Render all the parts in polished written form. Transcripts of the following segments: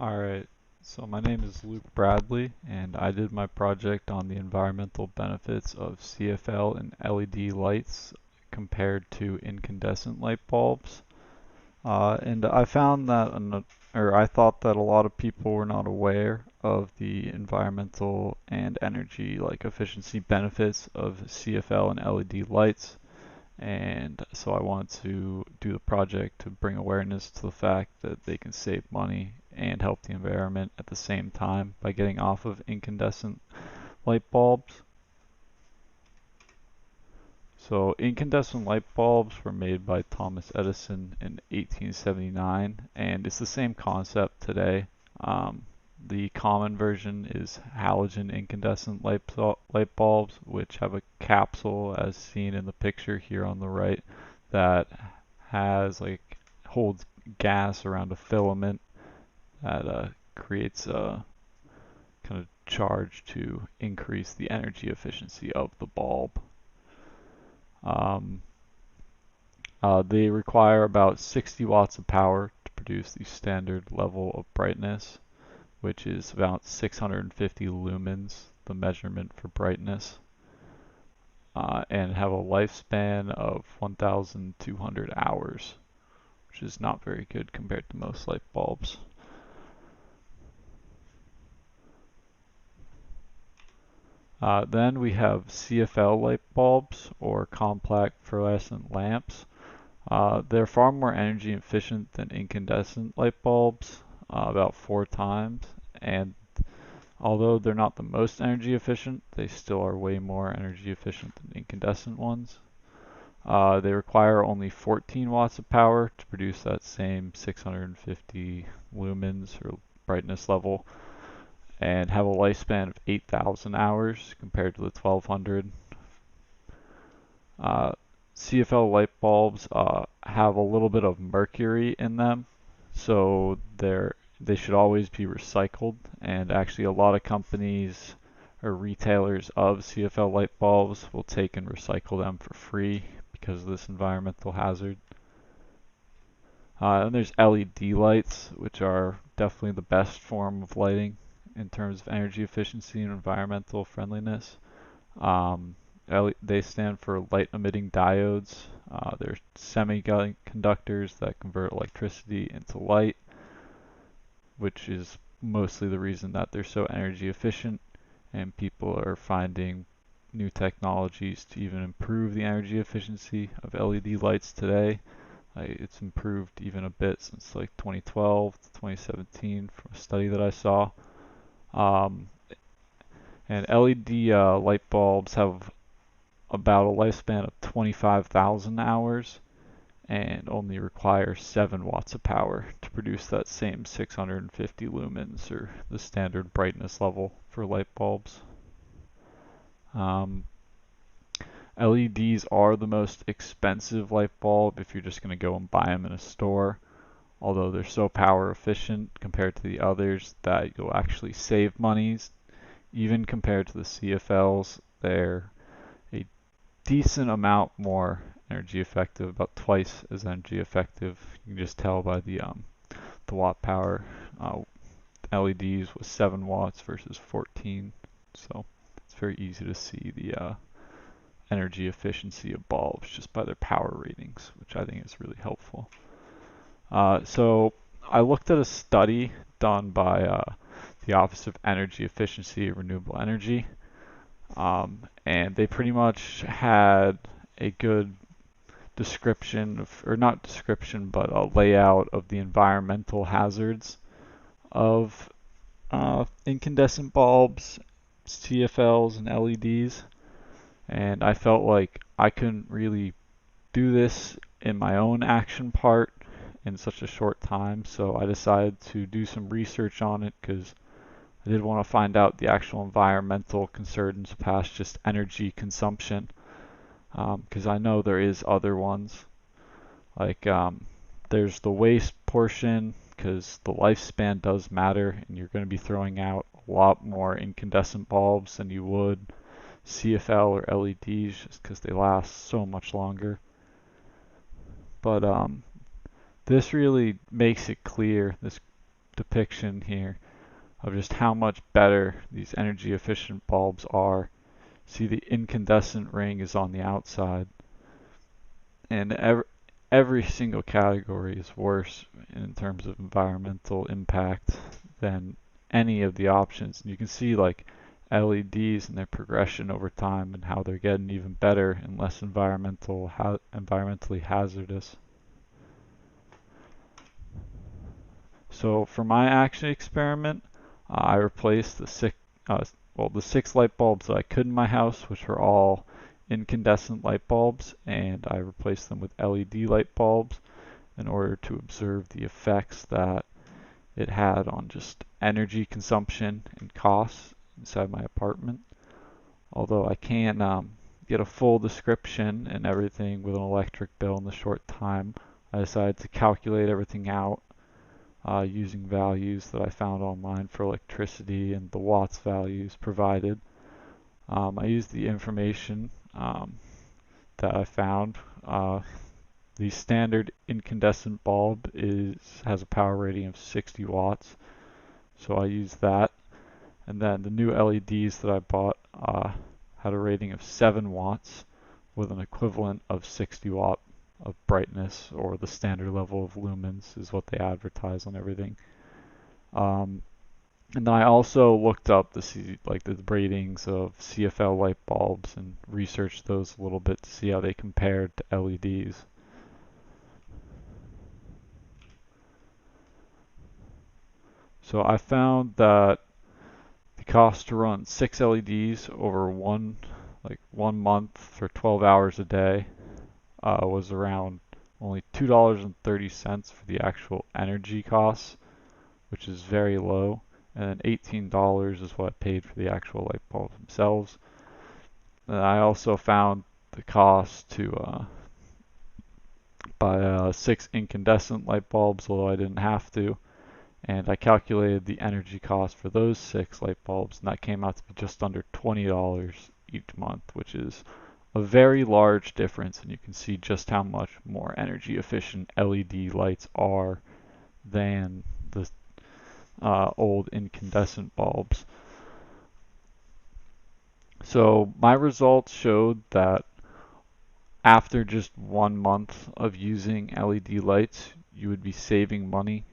Alright, so my name is Luke Bradley, and I did my project on the environmental benefits of CFL and LED lights compared to incandescent light bulbs. And I found that, or I thought that a lot of people were not aware of the environmental and energy efficiency benefits of CFL and LED lights. And so I wanted to do the project to bring awareness to the fact that they can save money and help the environment at the same time by getting off of incandescent light bulbs. So incandescent light bulbs were made by Thomas Edison in 1879, and it's the same concept today. The common version is halogen incandescent light bulbs, which have a capsule as seen in the picture here on the right that has holds gas around a filament that creates a kind of charge to increase the energy efficiency of the bulb. Um, they require about 60 watts of power to produce the standard level of brightness, which is about 650 lumens, the measurement for brightness, and have a lifespan of 1,200 hours, which is not very good compared to most light bulbs. Then we have CFL light bulbs, or compact fluorescent lamps. They're far more energy efficient than incandescent light bulbs, about 4 times, and although they're not the most energy efficient, they still are way more energy efficient than incandescent ones. They require only 14 watts of power to produce that same 650 lumens or brightness level, and have a lifespan of 8,000 hours compared to the 1,200. CFL light bulbs have a little bit of mercury in them, so they should always be recycled. And actually, a lot of companies or retailers of CFL light bulbs will take and recycle them for free because of this environmental hazard. And there's LED lights, which are definitely the best form of lighting in terms of energy efficiency and environmental friendliness. Um, they stand for light emitting diodes. They're semiconductors that convert electricity into light, which is mostly the reason that they're so energy efficient, and people are finding new technologies to even improve the energy efficiency of LED lights today. It's improved even a bit since 2012 to 2017 from a study that I saw. Um, and LED light bulbs have about a lifespan of 25,000 hours and only require 7 watts of power to produce that same 650 lumens, or the standard brightness level for light bulbs. LEDs are the most expensive light bulb if you're just going to go and buy them in a store, although they're so power efficient compared to the others that you'll actually save monies. Even compared to the CFLs, they're a decent amount more energy effective, about twice as energy effective. You can just tell by the watt power. LEDs was 7 watts versus 14, so it's very easy to see the energy efficiency of bulbs just by their power ratings, which I think is really helpful. So I looked at a study done by the Office of Energy Efficiency and Renewable Energy, and they pretty much had a good description of, or not description, but a layout of the environmental hazards of incandescent bulbs, CFLs, and LEDs. And I felt like I couldn't really do this in my own action part in such a short time, so I decided to do some research on it because I did want to find out the actual environmental concerns past just energy consumption, because I know there is other ones. There's the waste portion, because the lifespan does matter, and you're going to be throwing out a lot more incandescent bulbs than you would CFL or LEDs, just because they last so much longer. But this really makes it clear, this depiction here of just how much better these energy efficient bulbs are. See, the incandescent ring is on the outside, and every single category is worse in terms of environmental impact than any of the options. And you can see like LEDs and their progression over time and how they're getting even better and less environmentally hazardous. So for my action experiment, I replaced the six light bulbs that I could in my house, which were all incandescent light bulbs, and I replaced them with LED light bulbs in order to observe the effects that it had on just energy consumption and costs inside my apartment. Although I can't get a full description and everything with an electric bill in the short time, I decided to calculate everything out using values that I found online for electricity and the watts values provided. I used the information that I found. The standard incandescent bulb has a power rating of 60 watts, so I used that. And then the new LEDs that I bought had a rating of 7 watts with an equivalent of 60 watt of brightness, or the standard level of lumens is what they advertise on everything. And then I also looked up the ratings of CFL light bulbs and researched those a little bit to see how they compared to LEDs. So I found that the cost to run 6 LEDs over one month for 12 hours a day was around only $2.30 for the actual energy costs, which is very low, and then $18 is what I paid for the actual light bulbs themselves. And I also found the cost to buy 6 incandescent light bulbs, although I didn't have to, and I calculated the energy cost for those 6 light bulbs, and that came out to be just under $20 each month, which is a very large difference, and you can see just how much more energy efficient LED lights are than the old incandescent bulbs. So my results showed that after just 1 month of using LED lights, you would be saving money,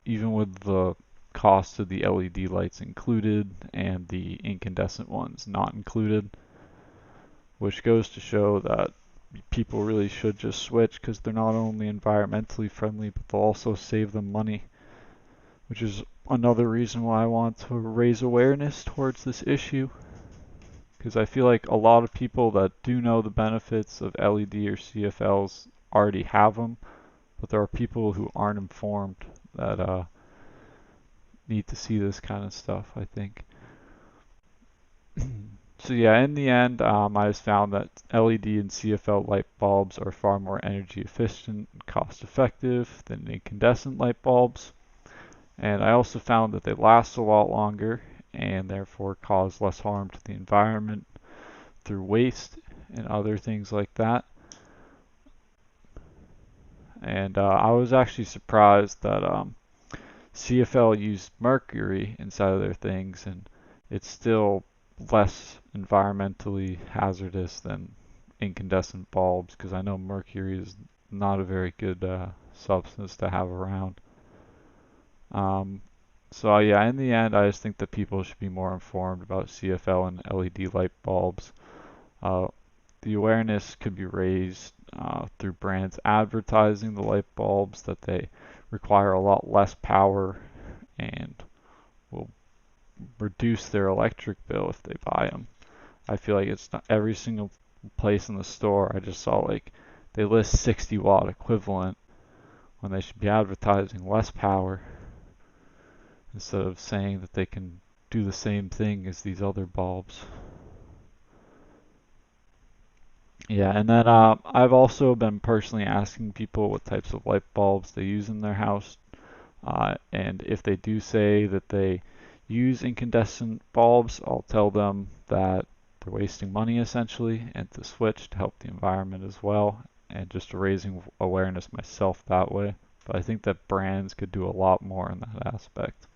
even with the cost of the LED lights included and the incandescent ones not included, which goes to show that people really should just switch because they're not only environmentally friendly, but they'll also save them money, which is another reason why I want to raise awareness towards this issue, because I feel like a lot of people that do know the benefits of LED or CFLs already have them, but there are people who aren't informed that need to see this kind of stuff, I think. So yeah, in the end, I just found that LED and CFL light bulbs are far more energy efficient and cost effective than incandescent light bulbs. And I also found that they last a lot longer and therefore cause less harm to the environment through waste and other things like that. And I was actually surprised that CFL used mercury inside of their things, and it's still less environmentally hazardous than incandescent bulbs, because I know mercury is not a very good substance to have around. So yeah, in the end, I just think that people should be more informed about CFL and LED light bulbs. The awareness could be raised through brands advertising the light bulbs that they require a lot less power and will reduce their electric bill if they buy them. I feel like it's not every single place in the store I just saw like they list 60 watt equivalent when they should be advertising less power instead of saying that they can do the same thing as these other bulbs. Yeah, and then I've also been personally asking people what types of light bulbs they use in their house, and if they do say that they use incandescent bulbs, I'll tell them that they're wasting money essentially, and to switch to help the environment as well, and just raising awareness myself that way. But I think that brands could do a lot more in that aspect.